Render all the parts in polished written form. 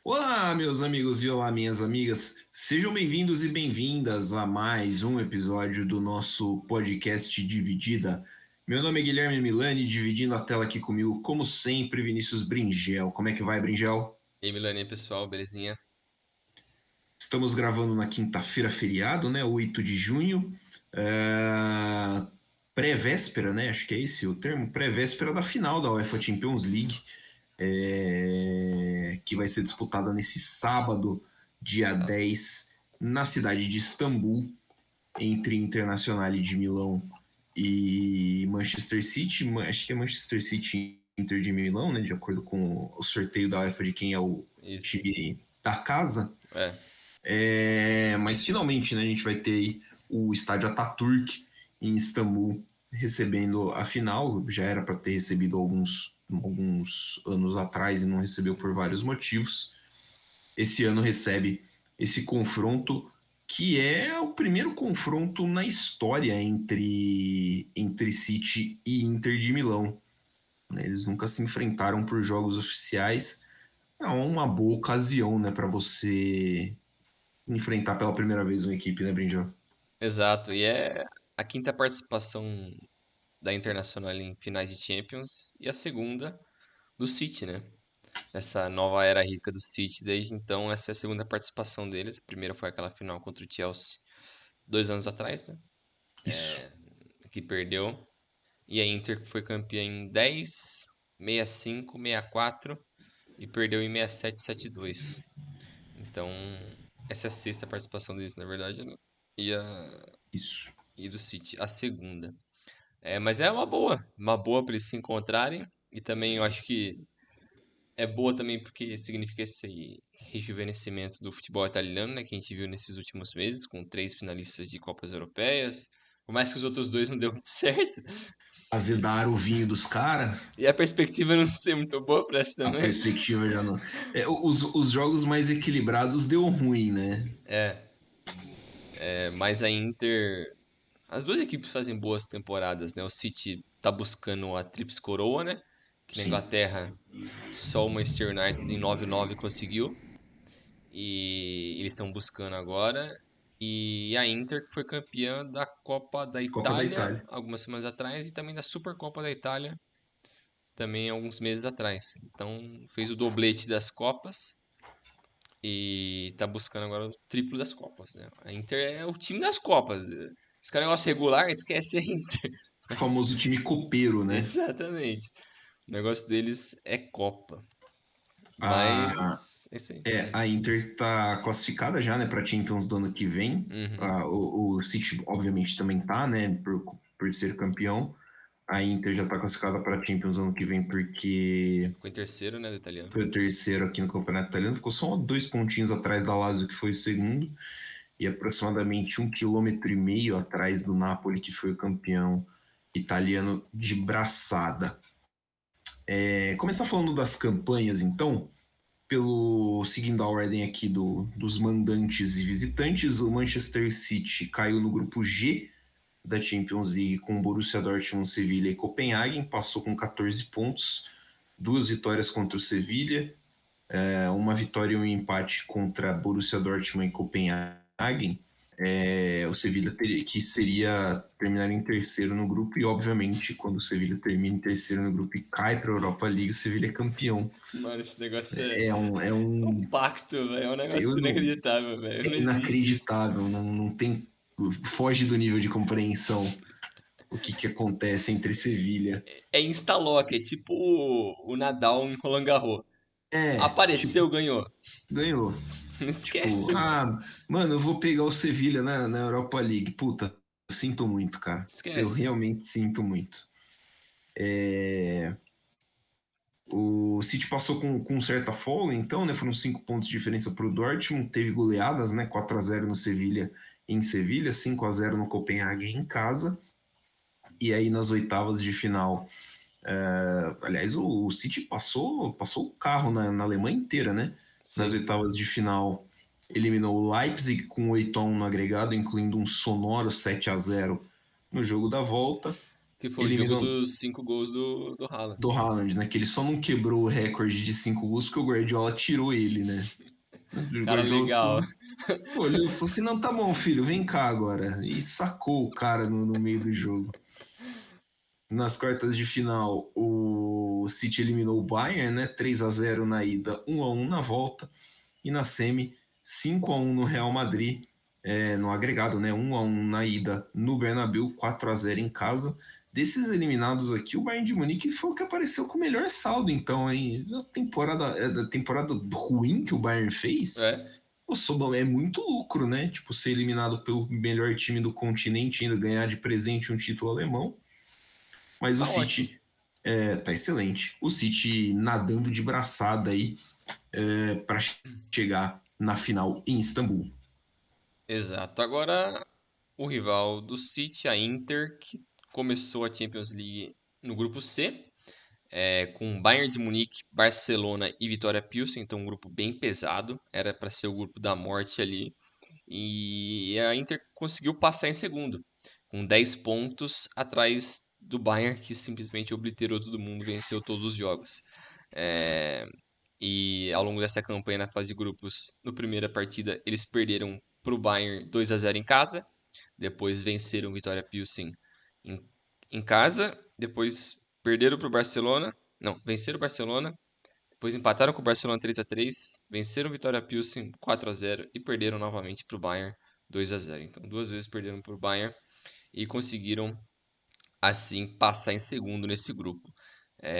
Olá, meus amigos e olá, minhas amigas. Sejam bem-vindos e bem-vindas a mais um episódio do nosso podcast Dividida. Meu nome é Guilherme Milani, dividindo a tela aqui comigo, como sempre, Vinícius Bringel. Como é que vai, Bringel? E aí, Milani, pessoal, belezinha? Estamos gravando na quinta-feira, feriado, né? 8 de junho. É, Pré-véspera, né? Acho que é esse o termo. Pré-véspera da final da UEFA Champions League. Que vai ser disputada nesse sábado, dia Exato. 10, na cidade de Istambul, entre Internazionale de Milão e Manchester City. Acho que é Manchester City e Inter de Milão, né? De acordo com o sorteio da UEFA de quem é o Isso. time da casa. É, Mas finalmente, né, a gente vai ter o estádio Atatürk em Istambul recebendo a final. Já era para ter recebido alguns anos atrás e não recebeu sim. por vários motivos. Esse ano recebe esse confronto, que é o primeiro confronto na história entre City e Inter de Milão. Eles nunca se enfrentaram por jogos oficiais. É uma boa ocasião, né, para você enfrentar pela primeira vez uma equipe, né, Brinjão? Exato. E é a quinta participação da Internacional em finais de Champions e a segunda do City, né? Nessa nova era rica do City. Desde então, essa é a segunda participação deles. A primeira foi aquela final contra o Chelsea 2 anos atrás, né? Isso. Que perdeu. E a Inter que foi campeã em 10, 65, 64 e perdeu em 67, 72. Então, essa é a sexta participação deles, na verdade, né? E, a, Isso. e do City, a segunda. Mas é uma boa para eles se encontrarem. E também eu acho que é boa também porque significa esse rejuvenescimento do futebol italiano, né? Que a gente viu nesses últimos meses, com 3 finalistas de Copas Europeias. Por mais que os outros dois não deu muito certo. Azedaram o vinho dos caras, E a perspectiva não ser muito boa para essa a também. perspectiva já não. Os jogos mais equilibrados deu ruim, né? É, mas a Inter. As duas equipes fazem boas temporadas, né? O City tá buscando a tríplice coroa, né? Que na Sim. Inglaterra só o Manchester United em 99 conseguiu. E eles estão buscando agora. E a Inter que foi campeã da Copa da Copa da Itália Itália. algumas semanas atrás e também da Supercopa da Itália também alguns meses atrás. Então fez o doblete das Copas e tá buscando agora o triplo das Copas, né? A Inter é o time das Copas. Esse cara é negócio regular, esquece a Inter. O Mas, famoso time copeiro, né? exatamente. O negócio deles é Copa. A, Mas é isso aí. a Inter está classificada já, né, para Champions do ano que vem. Uhum. O City, obviamente, também tá, né, por ser campeão. A Inter já está classificada para Champions ano que vem porque Ficou em terceiro, né, do italiano. foi o terceiro aqui no Campeonato Italiano. Ficou só 2 pontinhos atrás da Lazio, que foi o segundo, e aproximadamente 1,5 km atrás do Napoli, que foi o campeão italiano de braçada. Começar falando das campanhas, então, seguindo a ordem aqui dos mandantes e visitantes, o Manchester City caiu no grupo G da Champions League com Borussia Dortmund, Sevilha e Copenhagen, passou com 14 pontos, 2 vitórias contra o Sevilha, uma vitória e um empate contra Borussia Dortmund e Copenhagen. O Sevilha que seria terminar em terceiro no grupo, e obviamente quando o Sevilha termina em terceiro no grupo e cai para a Europa League, o Sevilha é campeão. Mano, esse negócio É um, é é um um pacto, velho. É um eu negócio não, inacreditável, velho. Não é existe isso. inacreditável, não tem, foge do nível de compreensão o que acontece entre Sevilha. É Instalock, é tipo o Nadal em Roland Garros. Tipo, Apareceu, ganhou. ganhou. Não Tipo, esquece, mano. mano, eu vou pegar o Sevilha na Europa League. Puta, eu sinto muito, cara. Eu Esquece. realmente sinto muito. É, O City passou com certa folga, então, né? Foram 5 pontos de diferença para o Dortmund. Teve goleadas, né? 4-0 no Sevilha em Sevilha, 5-0 no Copenhague em casa. E aí nas oitavas de final, aliás, o City passou o carro na Alemanha inteira, né? Nas Sim. oitavas de final, eliminou o Leipzig com 8-1 no agregado, incluindo um sonoro 7-0 no jogo da volta. Que foi o jogo eliminou dos 5 gols do Haaland. do Haaland, né? Que ele só não quebrou o recorde de 5 gols porque o Guardiola tirou ele, né? O Cara Guardiola legal. falou, olhou e falou assim: não, tá bom, filho, vem cá agora. E sacou o cara no meio do jogo. Nas quartas de final, o City eliminou o Bayern, né? 3-0 na ida, 1-1 na volta. E na semi, 5-1 no Real Madrid, no agregado, né? 1-1 na ida no Bernabéu, 4-0 em casa. Desses eliminados aqui, o Bayern de Munique foi o que apareceu com o melhor saldo, então, hein? Da temporada ruim que o Bayern fez, É, é muito lucro, né? Tipo, ser eliminado pelo melhor time do continente, ainda ganhar de presente um título alemão. Mas o tá ótimo. City tá excelente. O City nadando de braçada aí para chegar na final em Istambul. Exato. Agora, o rival do City, a Inter, que começou a Champions League no grupo C, com Bayern de Munique, Barcelona e Vitória Pilsen, então um grupo bem pesado, era para ser o grupo da morte ali. E a Inter conseguiu passar em segundo, com 10 pontos atrás do Bayern, que simplesmente obliterou todo mundo, venceu todos os jogos. É, E ao longo dessa campanha na fase de grupos, na primeira partida, eles perderam para o Bayern 2-0 em casa, depois venceram o Vitória Pilsen em, em casa, depois perderam para o Barcelona, não, venceram o Barcelona, depois empataram com o Barcelona 3-3, venceram o Vitória Pilsen 4-0 e perderam novamente para o Bayern 2-0. Então, duas vezes perderam para o Bayern e conseguiram assim passar em segundo nesse grupo.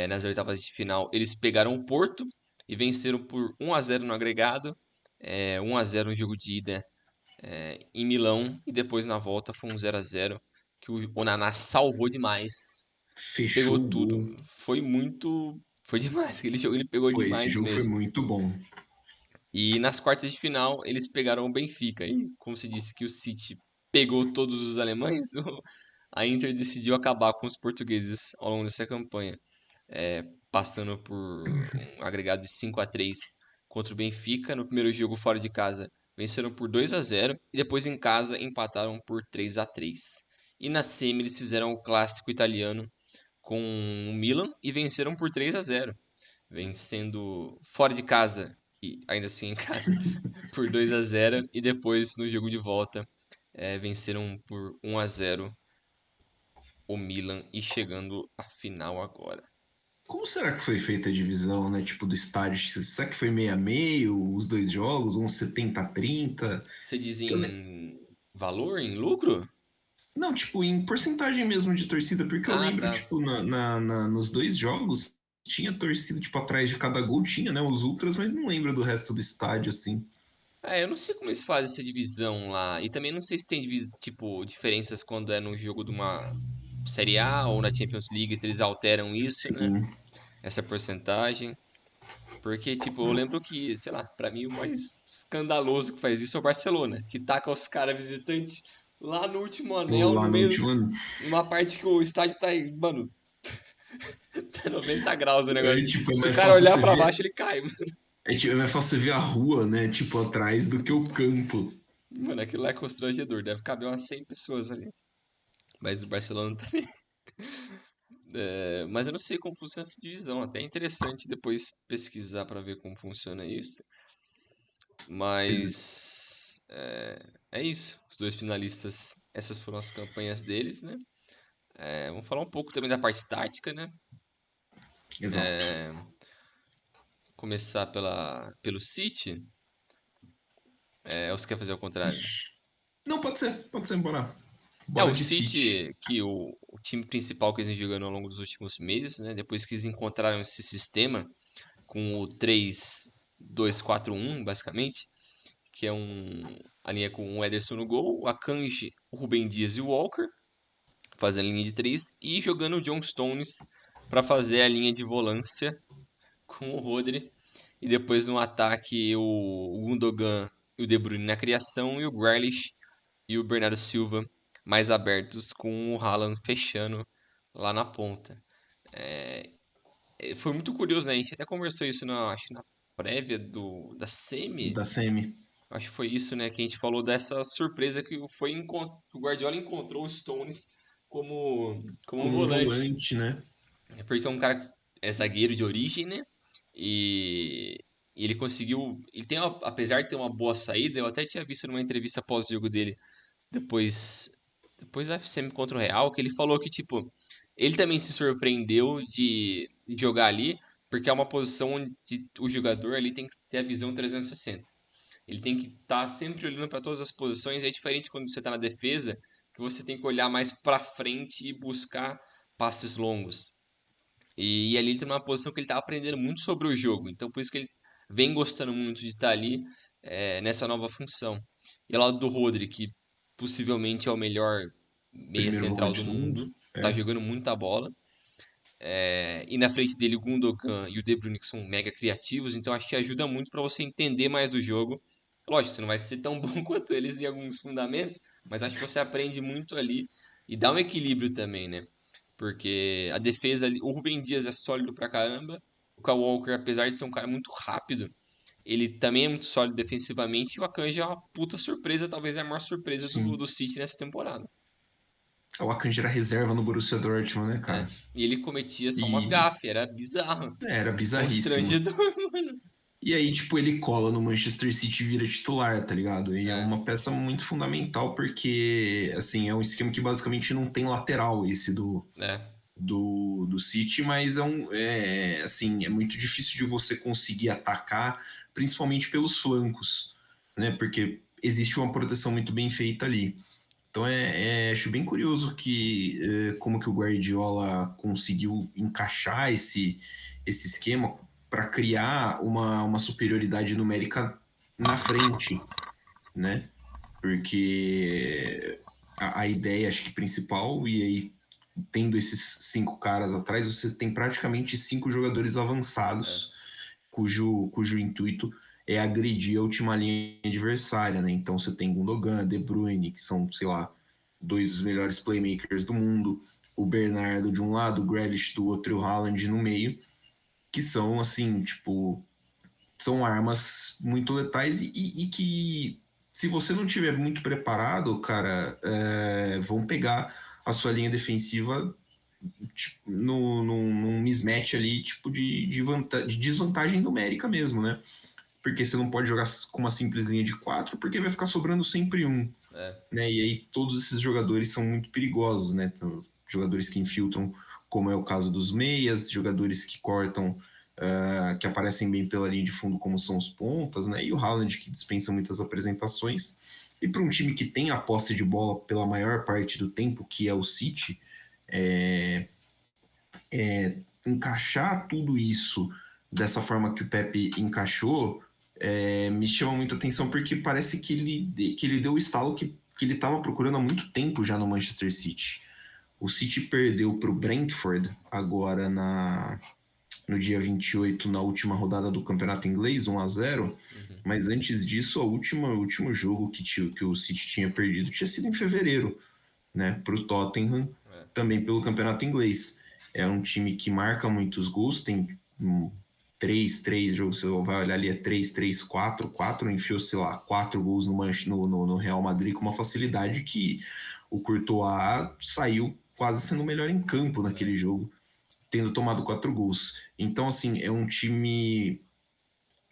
Nas oitavas de final, eles pegaram o Porto e venceram por 1-0 no agregado, 1-0 no jogo de ida em Milão, e depois na volta foi um 0-0 que o Onaná salvou demais, pegou Fechou o tudo. gol. Foi muito. Foi demais. Aquele jogo ele pegou Esse demais jogo foi mesmo. muito bom. E nas quartas de final, eles pegaram o Benfica. E como se disse que o City pegou todos os alemães, a Inter decidiu acabar com os portugueses ao longo dessa campanha, passando por um agregado de 5-3 contra o Benfica. No primeiro jogo fora de casa, venceram por 2-0 e depois em casa empataram por 3-3. E na semi eles fizeram o clássico italiano com o Milan e venceram por 3-0, vencendo fora de casa e ainda assim em casa por 2-0 e depois no jogo de volta venceram por 1-0 o Milan e chegando à final agora. Como será que foi feita a divisão, né? Tipo, do estádio? Será que foi meio a meio, os dois jogos, uns 70-30? Você diz Que eu ne- em valor, em lucro? Não, tipo, em porcentagem mesmo de torcida, porque eu Ah, lembro, tá. tipo, nos dois jogos, tinha torcida, tipo, atrás de cada gol, tinha, né? Os ultras, mas não lembro do resto do estádio, assim. Eu não sei como eles fazem essa divisão lá. E também não sei se tem tipo, diferenças quando é no jogo de uma Série A ou na Champions League, se eles alteram isso, né? Sim. Essa porcentagem. Porque, tipo, eu lembro que, sei lá, pra mim o mais escandaloso que faz isso é o Barcelona, que taca os caras visitantes lá no último Ou anel, no lá no meio, último ano. numa parte que o estádio tá, mano, tá 90 graus o negócio. Tipo, é Se o mais cara fácil olhar você pra ver. baixo, ele cai, mano. É mais fácil você ver a rua, né? Tipo, atrás do que o campo. Mano, aquilo lá é constrangedor, deve caber umas 100 pessoas ali. Mas o Barcelona também. Mas eu não sei como funciona essa divisão, até é interessante depois pesquisar pra ver como funciona isso. Ex- Mas é isso. Os dois finalistas, essas foram as campanhas deles, né? Vamos falar um pouco também da parte tática, né? Exato. É, começar pelo City. Ou você quer fazer ao contrário? Não, pode ser, bora. O Bora de City. City, que o time principal que eles vêm jogando ao longo dos últimos meses, né? Depois que eles encontraram esse sistema com o 3-2-4-1, basicamente, que é a linha com o Ederson no gol, o Akanji, o Rubem Dias e o Walker, fazendo a linha de três, e jogando o John Stones para fazer a linha de volância com o Rodri. E depois no ataque o Gundogan e o De Bruyne na criação, e o Grealish e o Bernardo Silva mais abertos, com o Haaland fechando lá na ponta. Foi muito curioso, né? A gente até conversou isso acho que na prévia da semi. Da Semi. Acho que foi isso, né? Que a gente falou dessa surpresa que que o Guardiola encontrou o Stones como um como um volante. volante, né? É porque é um cara que é zagueiro de origem, né? E, e ele conseguiu. Ele tem apesar de ter uma boa saída, eu até tinha visto numa entrevista pós-jogo dele, depois, depois do FCM contra o Real, que ele falou que, tipo, ele também se surpreendeu de jogar ali, porque é uma posição onde o jogador ali tem que ter a visão 360. Ele tem que estar sempre olhando para todas as posições. É diferente quando você está na defesa, que você tem que olhar mais para frente e buscar passes longos. E ali ele tá numa posição que ele tá aprendendo muito sobre o jogo. Então por isso que ele vem gostando muito de estar ali nessa nova função. E ao lado do Rodri, que possivelmente é o melhor meia Primeiro central do volante do mundo. mundo, tá É. jogando muita bola. E na frente dele o Gundogan e o De Bruyne que são mega criativos, então acho que ajuda muito para você entender mais do jogo. Lógico, você não vai ser tão bom quanto eles em alguns fundamentos, mas acho que você aprende muito ali e dá um equilíbrio também, né? Porque a defesa ali, o Rubem Dias é sólido pra caramba, o Kyle Walker, apesar de ser um cara muito rápido, ele também é muito sólido defensivamente, e o Akanji é uma puta surpresa, talvez é a maior surpresa do Sim. City nessa temporada. O Akanji era reserva no Borussia Dortmund, né, É. cara? E ele cometia só umas E gafes, era bizarro. era bizarríssimo. Constrangedor, mano. E aí, tipo, ele cola no Manchester City e vira titular, tá ligado? E é É, uma peça muito fundamental porque, assim, é um esquema que basicamente não tem lateral esse é, do City, mas assim, é muito difícil de você conseguir atacar, principalmente pelos flancos, né? Porque existe uma proteção muito bem feita ali. Então acho bem curioso como que o Guardiola conseguiu encaixar esse esquema para criar uma superioridade numérica na frente, né? Porque a ideia, acho que principal, e aí tendo esses 5 caras atrás, você tem praticamente 5 jogadores é, avançados, cujo intuito é agredir a última linha adversária, né? Então você tem Gundogan, De Bruyne, que são, sei lá, 2 dos melhores playmakers do mundo, o Bernardo de um lado, o Grealish do outro e o Haaland no meio, que são, assim, tipo, são armas muito letais e que, se você não tiver muito preparado, cara, vão pegar a sua linha defensiva tipo, num mismatch ali, tipo, de desvantagem numérica mesmo, né? Porque você não pode jogar com uma simples linha de 4, porque vai ficar sobrando sempre um, é, né? E aí todos esses jogadores são muito perigosos, né? Então, jogadores que infiltram, como é o caso dos meias, jogadores que cortam, que aparecem bem pela linha de fundo, como são os pontas, né? E o Haaland, que dispensa muitas apresentações. E para um time que tem a posse de bola pela maior parte do tempo, que é o City, é, encaixar tudo isso dessa forma que o Pepe encaixou me chama muita atenção porque parece que ele deu o estalo que ele estava procurando há muito tempo já no Manchester City. O City perdeu para o Brentford agora no dia 28, na última rodada do Campeonato Inglês, 1-0. uhum, Mas antes disso, o último jogo que o City tinha perdido tinha sido em fevereiro, né, para o Tottenham, é, também pelo Campeonato Inglês. É um time que marca muitos gols, tem 3 jogos, você vai olhar ali, é 3, 3, 4 enfiou, sei lá, 4 gols no Real Madrid com uma facilidade que o Courtois saiu quase sendo o melhor em campo é. naquele jogo, tendo tomado 4 gols. Então, assim, é um time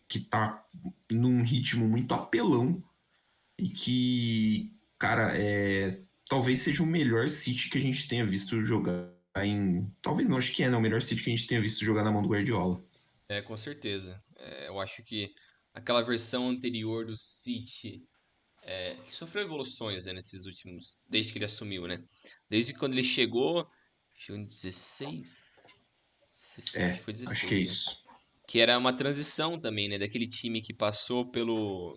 que tá num ritmo muito apelão e que, cara, talvez seja o melhor City que a gente tenha visto jogar em. Talvez não, acho que é, né? O melhor City que a gente tenha visto jogar na mão do Guardiola. É, com certeza. Eu acho que aquela versão anterior do City, que sofreu evoluções, né, nesses últimos, desde que ele assumiu, né? Desde quando ele chegou, acho que em 16, acho que foi Acho que é 16, né? isso. Que era uma transição também, né, daquele time que passou pelo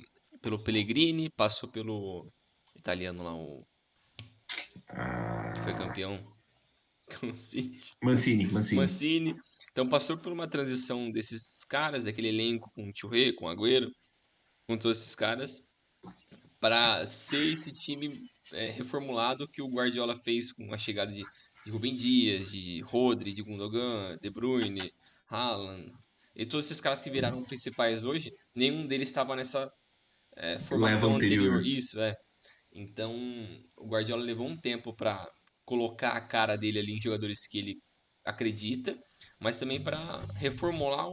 Pellegrini, passou pelo italiano lá, o que foi Ah, campeão com o City. Mancini. Mancini. Então passou por uma transição desses caras, daquele elenco com o Touré, com o Agüero, com todos esses caras, para ser esse time reformulado que o Guardiola fez com a chegada de Rubem Dias, de Rodri, de Gundogan, De Bruyne, Haaland. E todos esses caras que viraram principais hoje, nenhum deles estava nessa Leva formação anterior. anterior. Isso, é. Então, o Guardiola levou um tempo para colocar a cara dele ali em jogadores que ele acredita, mas também para reformular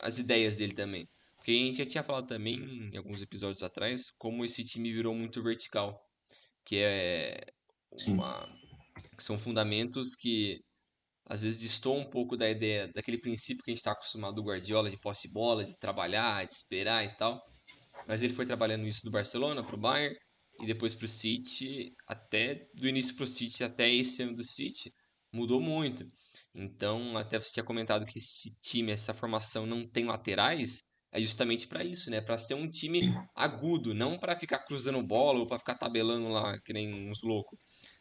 as ideias dele também. Porque a gente já tinha falado também em alguns episódios atrás como esse time virou muito vertical, que é Sim. uma que são fundamentos que às vezes destoam um pouco da ideia, daquele princípio que a gente está acostumado do Guardiola de posse de bola, de trabalhar, de esperar e tal. Mas ele foi trabalhando isso do Barcelona para o Bayern e depois para o City, até do início para o City até esse ano do City, mudou muito. Então, até você tinha comentado que esse time, essa formação não tem laterais, é justamente para isso, né? Para ser um time Sim. agudo, não para ficar cruzando bola ou para ficar tabelando lá que nem uns loucos.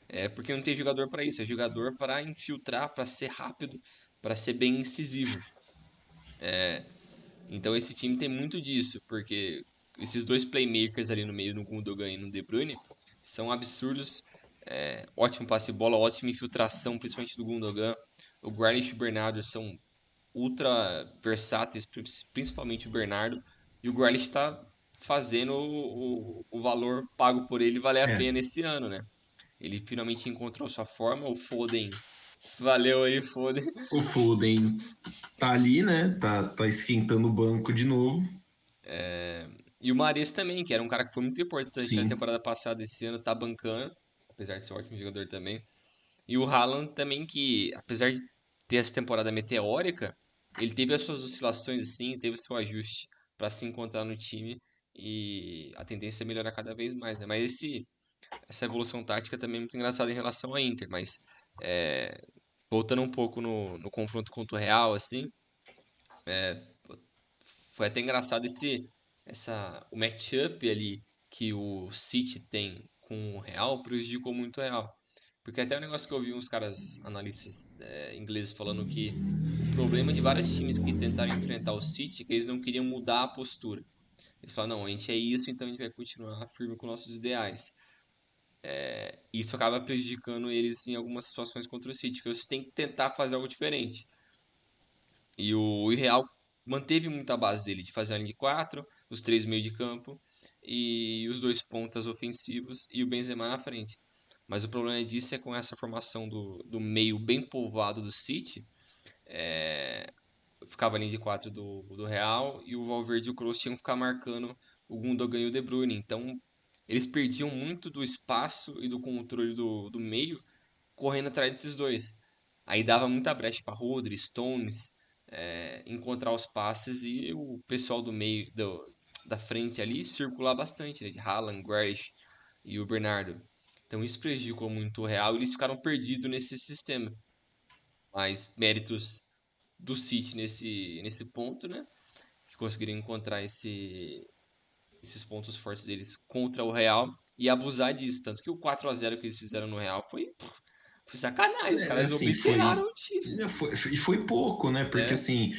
É porque não tem jogador para isso, é jogador para infiltrar, para ser rápido, para ser bem incisivo. Então esse time tem muito disso, porque esses dois playmakers ali no meio, no Gundogan e no De Bruyne, são absurdos. Ótimo passe de bola, ótima infiltração, principalmente do Gundogan. O Grealish e o Bernardo são ultra versáteis, principalmente o Bernardo. E o Grealish está fazendo o valor pago por ele valer a É, pena esse ano, né? Ele finalmente encontrou sua forma. O Foden, valeu aí, Foden. o Foden tá ali, né? Tá esquentando o banco de novo. E o Mahrez também, que era um cara que foi muito importante na Sim. temporada passada, esse ano tá bancando, apesar de ser um ótimo jogador também. E o Haaland também, que apesar de ter essa temporada meteórica, ele teve as suas oscilações sim, teve o seu ajuste para se encontrar no time e a tendência é melhorar cada vez mais, né? Mas essa evolução tática também é muito engraçada em relação à Inter, mas é, voltando um pouco no confronto contra o Real, assim, foi até engraçado o matchup ali que o City tem com o Real prejudicou muito o Real. Porque até o negócio que eu vi uns caras, analistas ingleses falando que o problema de vários times que tentaram enfrentar o City é que eles não queriam mudar a postura. Eles falaram, não, a gente é isso, então a gente vai continuar firme com nossos ideais. Isso acaba prejudicando eles em algumas situações contra o City, porque você tem que tentar fazer algo diferente. E o Real manteve muito a base dele de fazer a linha de quatro, os três meio de campo e os dois pontas ofensivos e o Benzema na frente. Mas o problema disso é com essa formação do meio bem povoado do City, ficava a linha de quatro do Real e o Valverde e o Kroos tinham que ficar marcando o Gundogan e o De Bruyne. Então eles perdiam muito do espaço e do controle do meio correndo atrás desses dois. Aí dava muita brecha para Rodri, Stones, encontrar os passes e o pessoal do meio, da frente ali circular bastante, né? De Haaland, Grealish e o Bernardo. Então isso prejudicou muito o Real e eles ficaram perdidos nesse sistema. Mas méritos do City nesse ponto, né? Que conseguiram encontrar esses pontos fortes deles contra o Real e abusar disso. Tanto que o 4-0 que eles fizeram no Real foi sacanagem. Os caras Assim, obliteraram o time. e foi pouco, né? Porque É, assim,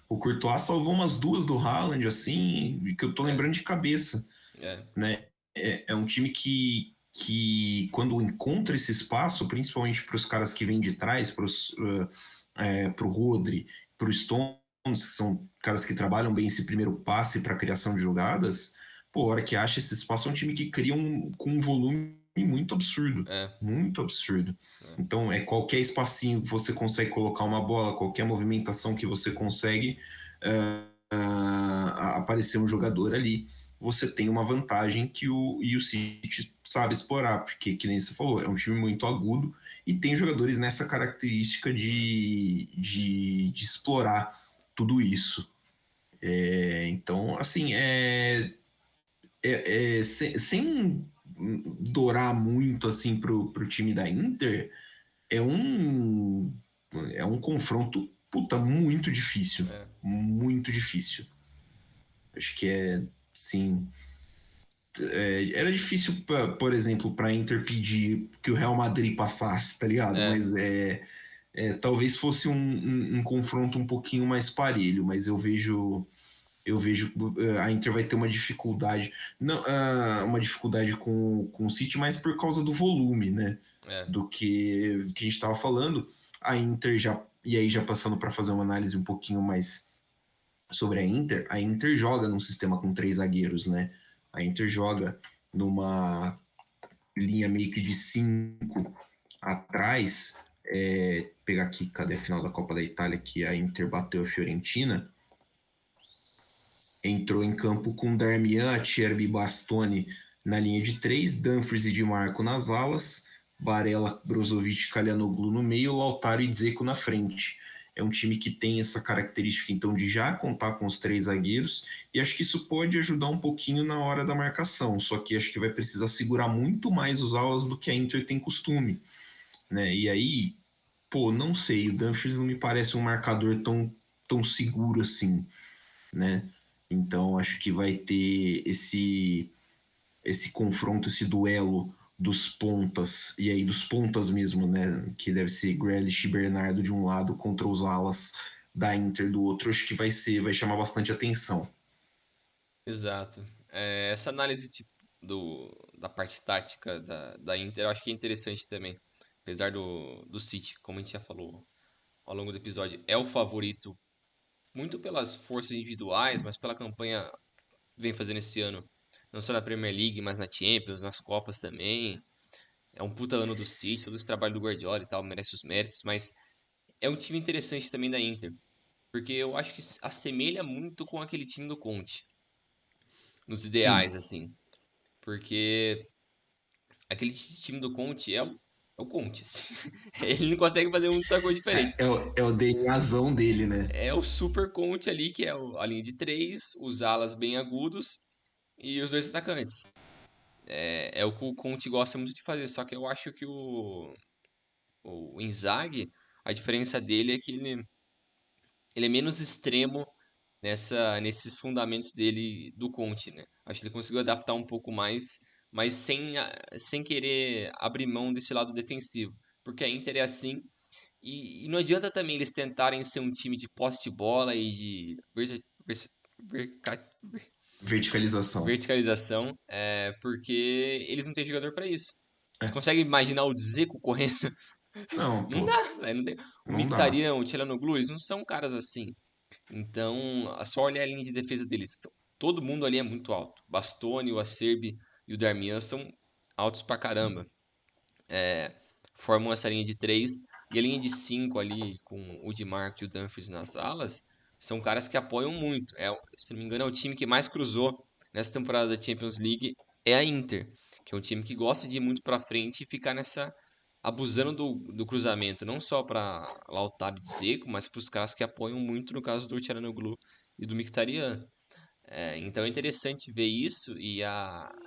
o Courtois salvou umas duas do Haaland, assim, que eu tô é, lembrando de cabeça, é, né? É um time que quando encontra esse espaço, principalmente para os caras que vêm de trás, pro Rodri, pro Stones, que são caras que trabalham bem esse primeiro passe para a criação de jogadas, pô, a hora que acha esse espaço é um time que cria com um volume muito absurdo. é, Muito absurdo. é, Então, qualquer espacinho que você consegue colocar uma bola, qualquer movimentação que você consegue aparecer um jogador ali, você tem uma vantagem que o City sabe explorar, porque, que nem você falou, é um time muito agudo e tem jogadores nessa característica de explorar tudo isso. Então, assim, sem dourar muito assim pro time da Inter, é um, é um confronto, puta, muito difícil. é. Muito difícil. Acho que sim. Era difícil, por exemplo, para Inter pedir que o Real Madrid passasse, tá ligado? É, Mas talvez fosse um confronto um pouquinho mais parelho, mas eu vejo a Inter vai ter uma dificuldade, não, uma dificuldade com o City, mas por causa do volume, né? é, Do que a gente estava falando. A Inter já, e aí já passando para fazer uma análise um pouquinho mais sobre a Inter joga num sistema com três zagueiros, né? A Inter joga numa linha meio que de cinco, atrás, pegar aqui, cadê a final da Copa da Itália, que a Inter bateu a Fiorentina, entrou em campo com Darmian, Acerbi, Bastoni na linha de 3, Dumfries e Di Marco nas alas, Barella, Brozovic, Calhanoglu no meio, Lautaro e Dzeko na frente. É um time que tem essa característica, então, de já contar com os 3 zagueiros, e acho que isso pode ajudar um pouquinho na hora da marcação, só que acho que vai precisar segurar muito mais os alas do que a Inter tem costume, né? E aí, pô, não sei, o Dumfries não me parece um marcador tão seguro assim, né? Então acho que vai ter esse confronto, esse duelo dos pontas, e aí dos pontas mesmo, né? Que deve ser Grealish e Bernardo de um lado contra os alas da Inter do outro, acho que vai chamar bastante atenção. Exato. Essa análise tipo, da parte tática da Inter, eu acho que é interessante também. Apesar do City, como a gente já falou ao longo do episódio, é o favorito muito pelas forças individuais, mas pela campanha que vem fazendo esse ano, não só na Premier League, mas na Champions, nas Copas também. É um puta ano do City, todo esse trabalho do Guardiola e tal, merece os méritos, mas é um time interessante também da Inter, porque eu acho que se assemelha muito com aquele time do Conte, nos Sim, ideais, assim. Porque aquele time do Conte é o Conte, assim. Ele não consegue fazer muita coisa diferente. é o DNAzão dele, né? É o super Conte ali, que é a linha de três, os alas bem agudos e os dois atacantes. É o que o Conte gosta muito de fazer, só que eu acho que o Inzaghi, a diferença dele é que ele é menos extremo nesses fundamentos dele do Conte, né? Acho que ele conseguiu adaptar um pouco mais, mas sem querer abrir mão desse lado defensivo. Porque a Inter é assim, e não adianta também eles tentarem ser um time de posse de bola e de verca- Verticalização. verticalização, porque eles não têm jogador para isso. Você É. consegue imaginar o Dzeko correndo? Não, Não pô, dá, velho. Não tem. O não dá. Mkhitaryan, o Çalhanoğlu, eles não são caras assim. Então, só olhar a linha de defesa deles. Todo mundo ali é muito alto. Bastoni, o Acerbi e o Darmian são altos pra caramba. Formam essa linha de três. E a linha de cinco ali, com o Di Marco e o Dumfries nas alas, são caras que apoiam muito. Se não me engano, é o time que mais cruzou nessa temporada da Champions League. É a Inter, que é um time que gosta de ir muito pra frente e ficar nessa. Abusando do cruzamento, não só para Lautaro e Dzeko, mas para os caras que apoiam muito, no caso do Çalhanoğlu e do Mkhitaryan. Então é interessante ver isso e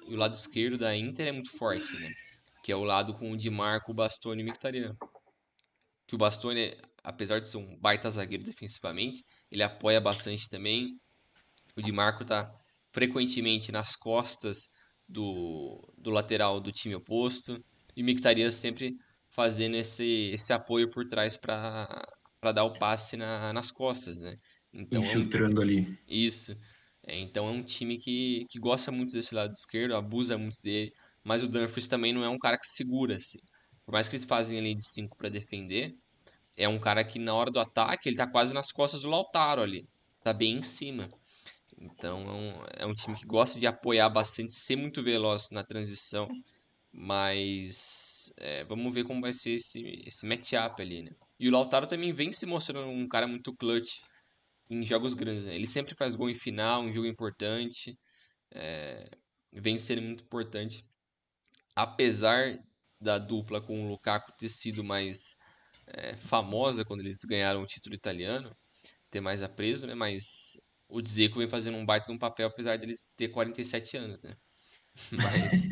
o lado esquerdo da Inter é muito forte, né? Que é o lado com o Di Marco, o Bastoni e o Mkhitaryan. Que o Bastoni, apesar de ser um baita zagueiro defensivamente, ele apoia bastante também. O Di Marco tá frequentemente nas costas do lateral do time oposto. E o Mkhitaryan sempre fazendo esse apoio por trás para dar o passe nas costas, né? Então Infiltrando ali. isso. Então é um time que gosta muito desse lado esquerdo, abusa muito dele, mas o Dumfries também não é um cara que segura, assim. Por mais que eles fazem ali de 5 para defender, é um cara que na hora do ataque ele tá quase nas costas do Lautaro ali. Tá bem em cima. Então é um time que gosta de apoiar bastante, ser muito veloz na transição, mas vamos ver como vai ser esse matchup ali, né? E o Lautaro também vem se mostrando um cara muito clutch em jogos grandes, né? Ele sempre faz gol em final, em jogo importante, é, vem sendo muito importante. Apesar da dupla com o Lukaku ter sido mais famosa quando eles ganharam o título italiano, ter mais apreço, né? Mas o Dzeko vem fazendo um baita de um papel, apesar dele ter 47 anos, né? Mas,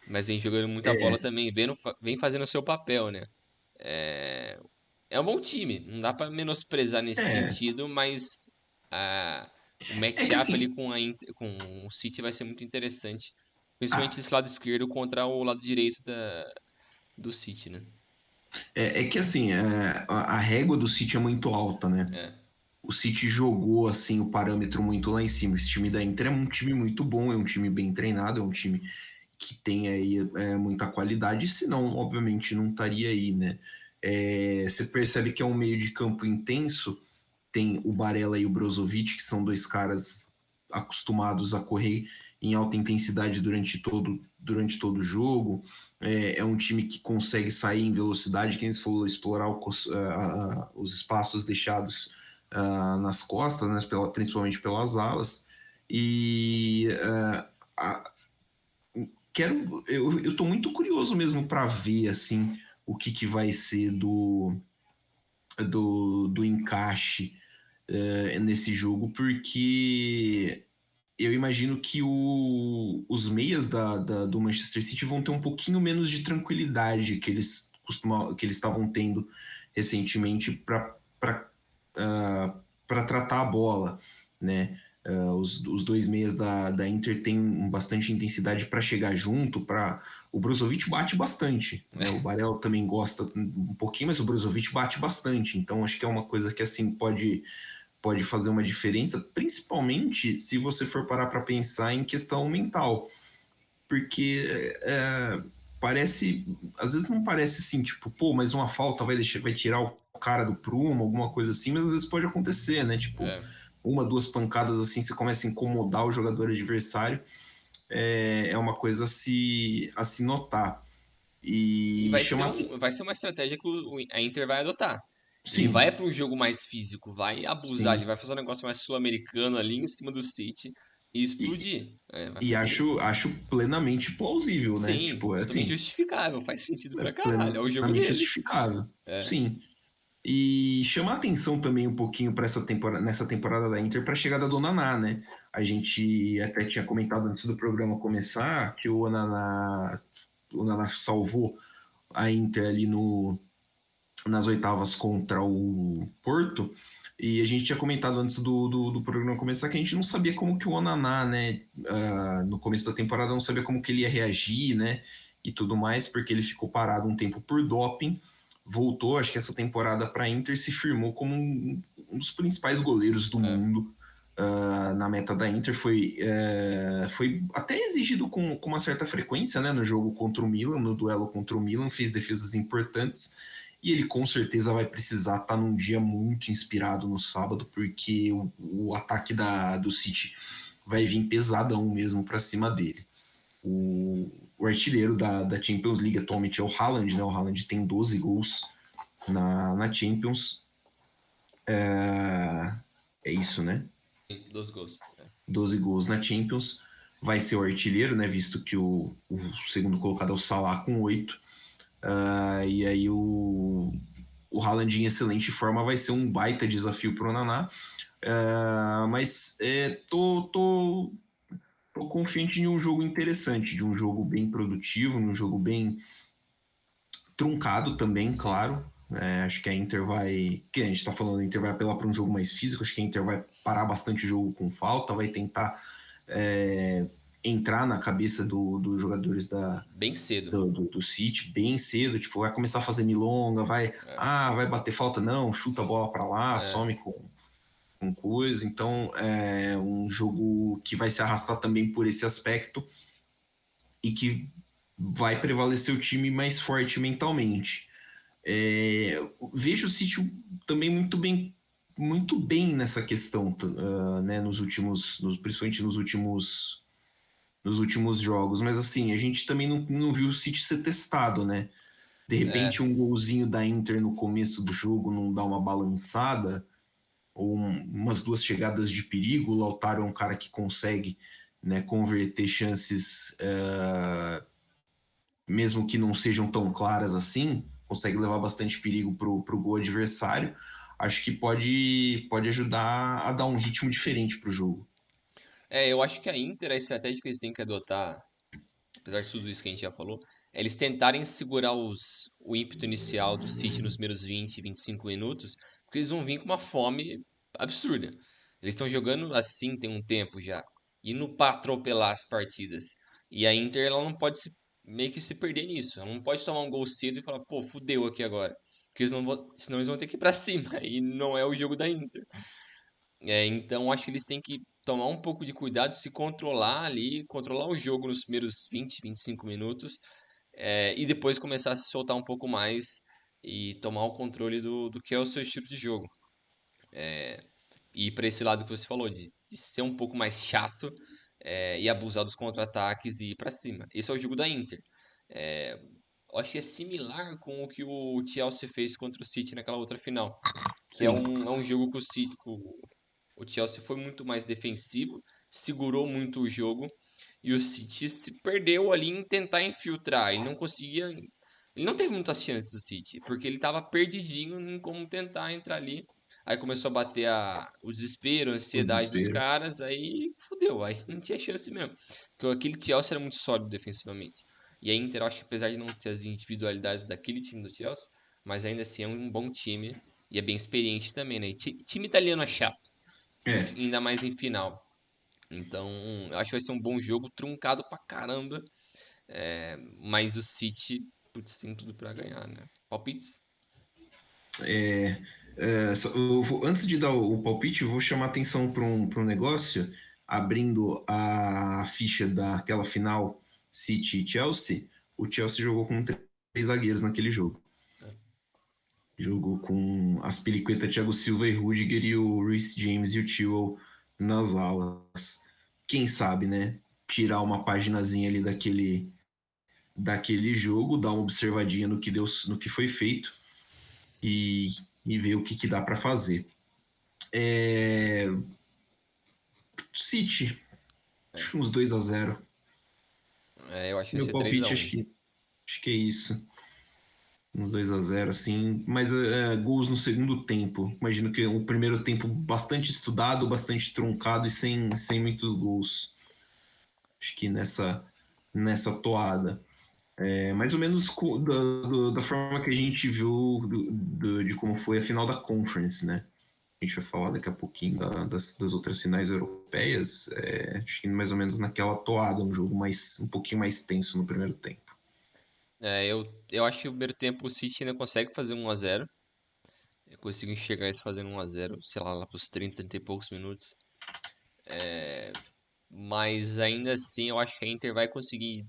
mas vem jogando muita bola É, também, vem fazendo o seu papel, né? É, é um bom time, não dá pra menosprezar nesse é, sentido, mas o é que matchup ali assim, com o City vai ser muito interessante, principalmente ah, desse lado esquerdo contra o lado direito do City, né? é que assim, a régua do City é muito alta, né? É, O City jogou assim o parâmetro muito lá em cima. Esse time da Inter é um time muito bom, é um time bem treinado, é um time que tem aí muita qualidade, senão, obviamente, não estaria aí, né? Você percebe que é um meio de campo intenso, tem o Barella e o Brozovic, que são dois caras acostumados a correr em alta intensidade durante todo o jogo. É um time que consegue sair em velocidade, quem se falou, explorar os espaços deixados nas costas, né, principalmente pelas alas. E eu tô muito curioso mesmo para ver assim o que vai ser do encaixe nesse jogo, porque eu imagino que os meias do Manchester City vão ter um pouquinho menos de tranquilidade que eles estavam tendo recentemente para tratar a bola, né? Os dois meias da Inter têm bastante intensidade para chegar junto. O Brozovic bate bastante, né? O Barella também gosta um pouquinho, mas o Brozovic bate bastante. Então acho que é uma coisa que assim pode fazer uma diferença, principalmente se você for parar para pensar em questão mental, porque parece, às vezes não parece assim, tipo, pô, mas uma falta vai tirar o cara do prumo, alguma coisa assim, mas às vezes pode acontecer, né? Tipo, É. uma, duas pancadas assim, você começa a incomodar o jogador adversário, é uma coisa a se notar. E E chamar. vai ser uma estratégia que a Inter vai adotar. Ele vai Sim, para um jogo mais físico, vai abusar, ele sim. vai fazer um negócio mais sul-americano ali em cima do City e E, explodir. É, vai e fazer isso. acho plenamente plausível, né? Sim, Tipo, é totalmente assim, justificável, faz sentido pra caralho, é o jogo plenamente deles. justificável. É, Sim. E chamar atenção também um pouquinho para nessa temporada da Inter para a chegada do Onaná, né? A gente até tinha comentado antes do programa começar que o Onaná salvou a Inter ali nas oitavas contra o Porto, e a gente tinha comentado antes do programa começar que a gente não sabia como que o Onaná, né, no começo da temporada, não sabia como que ele ia reagir, né, e tudo mais, porque ele ficou parado um tempo por doping, voltou, acho que essa temporada para a Inter se firmou como um dos principais goleiros do é. mundo. Na meta da Inter foi até exigido com uma certa frequência, né, no jogo contra o Milan, no duelo contra o Milan, fez defesas importantes, e ele com certeza vai precisar estar num dia muito inspirado no sábado, porque o ataque do City vai vir pesadão mesmo para cima dele. O artilheiro da Champions League atualmente é o Haaland, né? O Haaland tem 12 gols na Champions. É isso, né? Sim, 2 gols. É. 12 gols na Champions. Vai ser o artilheiro, né? Visto que o segundo colocado é o Salah com 8. E aí o Haaland em excelente forma vai ser um baita desafio para o Naná. Mas tô confiante de um jogo interessante, de um jogo bem produtivo, de um jogo bem truncado também, Sim. claro. Acho que a Inter vai. Que a gente está falando, a Inter vai apelar para um jogo mais físico. Acho que a Inter vai parar bastante o jogo com falta, vai tentar entrar na cabeça dos jogadores Bem cedo. do City bem cedo. Tipo, vai começar a fazer milonga, É, vai bater falta, não, chuta a bola para lá, é. some com coisa. Então, é um jogo que vai se arrastar também por esse aspecto e que vai prevalecer o time mais forte mentalmente. Vejo o City também muito bem nessa questão, né, principalmente nos últimos jogos. Mas assim, a gente também não viu o City ser testado, né? De É, repente, um golzinho da Inter no começo do jogo não dá uma balançada, ou umas duas chegadas de perigo. O Lautaro é um cara que consegue, né, converter chances, mesmo que não sejam tão claras assim, consegue levar bastante perigo pro gol adversário. Acho que pode ajudar a dar um ritmo diferente pro jogo. eu acho que a Inter, a estratégia que eles têm que adotar, apesar de tudo isso que a gente já falou, é eles tentarem segurar o ímpeto inicial do City nos primeiros 20, 25 minutos, porque eles vão vir com uma fome absurda. Eles estão jogando assim tem um tempo já, indo para atropelar as partidas. E a Inter ela não pode meio que se perder nisso. Ela não pode tomar um gol cedo e falar, pô, fudeu aqui agora. Porque senão eles vão ter que ir pra cima. E não é o jogo da Inter. Então acho que eles têm que tomar um pouco de cuidado, se controlar ali, controlar o jogo nos primeiros 20, 25 minutos, e depois começar a se soltar um pouco mais e tomar o controle do que é o seu estilo de jogo. ir para esse lado que você falou, de ser um pouco mais chato e abusar dos contra-ataques e ir para cima. Esse é o jogo da Inter. É, eu acho que é similar com o que o Chelsea fez contra o City naquela outra final, que Sim, é um jogo que o Chelsea foi muito mais defensivo, segurou muito o jogo e o City se perdeu ali em tentar infiltrar. Ele não conseguia. Ele não teve muitas chances, o City, porque ele estava perdidinho em como tentar entrar ali. Aí começou a bater o desespero, a o ansiedade dos desespero. caras, aí fudeu, aí não tinha chance mesmo. Porque aquele Chelsea era muito sólido defensivamente. E a Inter, eu acho que apesar de não ter as individualidades daquele time do Chelsea, mas ainda assim é um bom time e é bem experiente também, né? E time italiano é chato, É, ainda mais em final. Então, eu acho que vai ser um bom jogo, truncado pra caramba. Mas o City, putz, tem tudo pra ganhar, né? Palpites? é, antes de dar o palpite, eu vou chamar atenção para um negócio, abrindo a ficha daquela final City e Chelsea. O Chelsea jogou com três zagueiros naquele jogo. Jogou com as Aspilicueta, Thiago Silva e Rudiger e o Reece James e o Chilwell nas alas. Quem sabe, né? Tirar uma paginazinha ali daquele jogo, dar uma observadinha no que deu, no que foi feito e, e ver o que dá para fazer. City, É, acho que uns 2-0. eu acho que vai Meu ser 3 a palpite, 1 acho que é isso. Uns 2-0 assim. Mas gols no segundo tempo. Imagino que o primeiro tempo bastante estudado, bastante truncado e sem muitos gols. Acho que nessa toada. Mais ou menos da forma que a gente viu de como foi a final da Conference, né? A gente vai falar daqui a pouquinho das outras finais europeias. Acho que mais ou menos naquela toada, um jogo um pouquinho mais tenso no primeiro tempo. eu acho que o primeiro tempo o City ainda consegue fazer 1 a 0. Eu consigo enxergar eles fazendo 1 a 0, sei lá pros 30 e poucos minutos. Mas ainda assim, eu acho que a Inter vai conseguir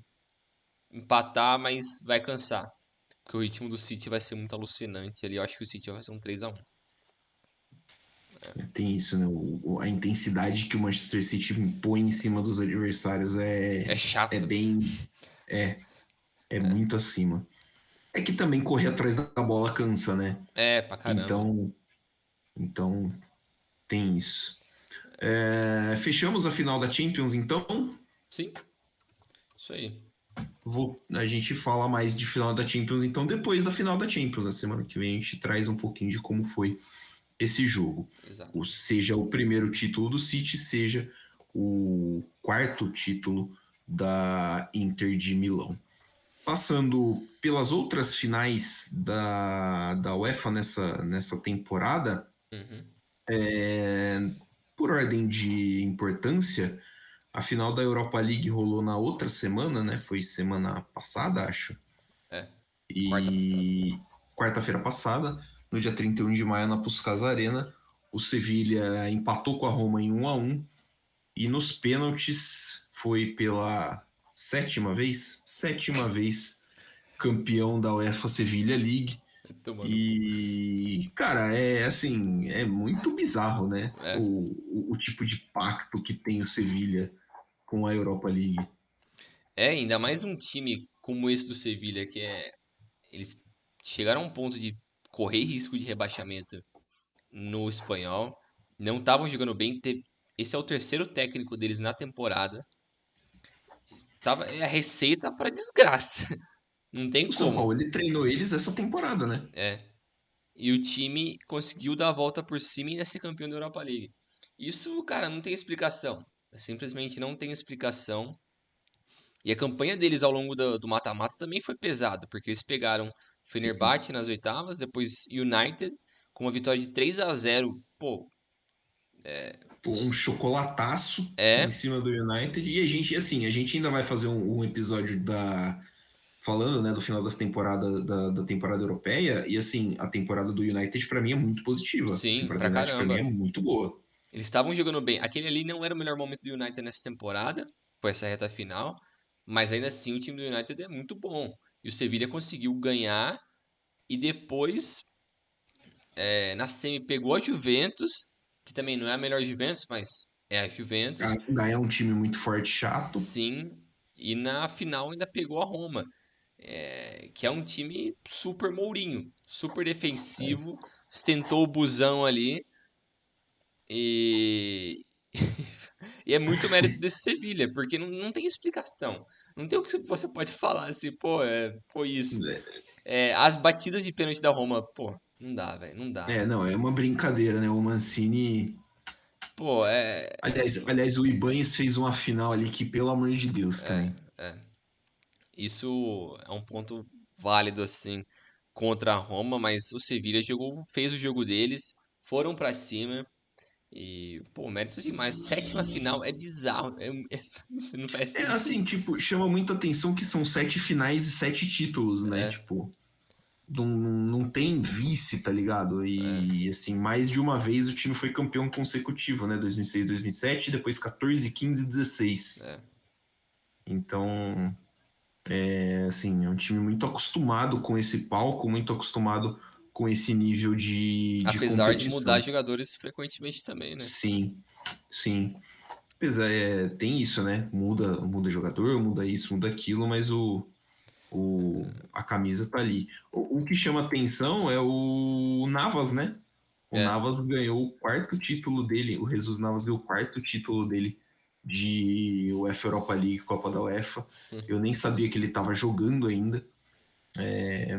empatar, mas vai cansar. Porque o ritmo do City vai ser muito alucinante ali. Eu acho que o City vai ser um 3 a 1. Tem isso, né? A intensidade que o Manchester City impõe em cima dos adversários É é chato. bem. É, é muito acima. É que também correr atrás da bola cansa, né? É, pra caramba. Então, então tem isso. Fechamos a final da Champions, então. Sim, isso aí. A gente fala mais de final da Champions, então, depois da final da Champions. Na semana que vem a gente traz um pouquinho de como foi esse jogo. Exato. Seja o primeiro título do City, seja o quarto título da Inter de Milão. Passando pelas outras finais da UEFA nessa temporada, Uhum. por ordem de importância, a final da Europa League rolou na outra semana, né? Foi semana passada, acho. É, quarta passada. E quarta-feira passada, no dia 31 de maio, na Puskás Arena, o Sevilha empatou com a Roma em 1-1 e nos pênaltis foi pela sétima vez campeão da UEFA Sevilha League. Tomando no cu. E, cara, é assim, é muito bizarro, né? É. O tipo de pacto que tem o Sevilha com a Europa League. Ainda mais um time como esse do Sevilha, eles chegaram a um ponto de correr risco de rebaixamento no espanhol. Não estavam jogando bem. Esse é o terceiro técnico deles na temporada. É a receita para desgraça. Não tem O São como. Paulo, ele treinou eles essa temporada, né? É. E o time conseguiu dar a volta por cima e ainda ser campeão da Europa League. Isso, cara, não tem explicação. Simplesmente não tem explicação. E a campanha deles ao longo do mata-mata também foi pesada, porque eles pegaram Sim. Fenerbahçe nas oitavas, depois United com uma vitória de 3 a 0. Pô, Um chocolataço em é, cima do United. E a gente ainda vai fazer um episódio falando, né, do final da temporada europeia. E assim, a temporada do United para mim é muito positiva. A sim, temporada pra do United para mim é caramba. muito boa. Eles estavam jogando bem. Aquele ali não era o melhor momento do United nessa temporada, foi essa reta final, mas ainda assim o time do United é muito bom. E o Sevilla conseguiu ganhar e depois na semi pegou a Juventus que também não é a melhor Juventus, mas é a Juventus, Ainda é um time muito forte, e chato. sim, e na final ainda pegou a Roma, que é um time super Mourinho, super defensivo, sentou o busão ali e e é muito mérito desse Sevilha, porque não tem explicação. Não tem o que você pode falar assim, pô, foi isso. As batidas de pênalti da Roma, pô, não dá, velho, não dá. Não, é uma brincadeira, né? O Mancini. Pô, Aliás, o Ibañez fez uma final ali que, pelo amor de Deus, é, também. é. Isso é um ponto válido, assim, contra a Roma, mas o Sevilha fez o jogo deles, foram pra cima e, pô, méritos demais. Sétima final é bizarro, isso não faz É sentido. assim, tipo, chama muita atenção que são 7 finais e 7 títulos, né? É, Tipo, não tem vice, tá ligado? é, E, assim, mais de uma vez o time foi campeão consecutivo, né? 2006, 2007, depois 14, 15 e 16. é. Então, assim, é um time muito acostumado com esse palco, muito acostumado com esse nível de Apesar de mudar competição. jogadores frequentemente também, né? Sim, sim. Apesar, tem isso, né? Muda jogador, muda isso, muda aquilo, mas a camisa tá ali. O que chama atenção é o Navas, né? O É. Navas ganhou o quarto título dele, o Jesus Navas ganhou o quarto título dele de UEFA Europa League, Copa da UEFA. Eu nem sabia que ele estava jogando ainda,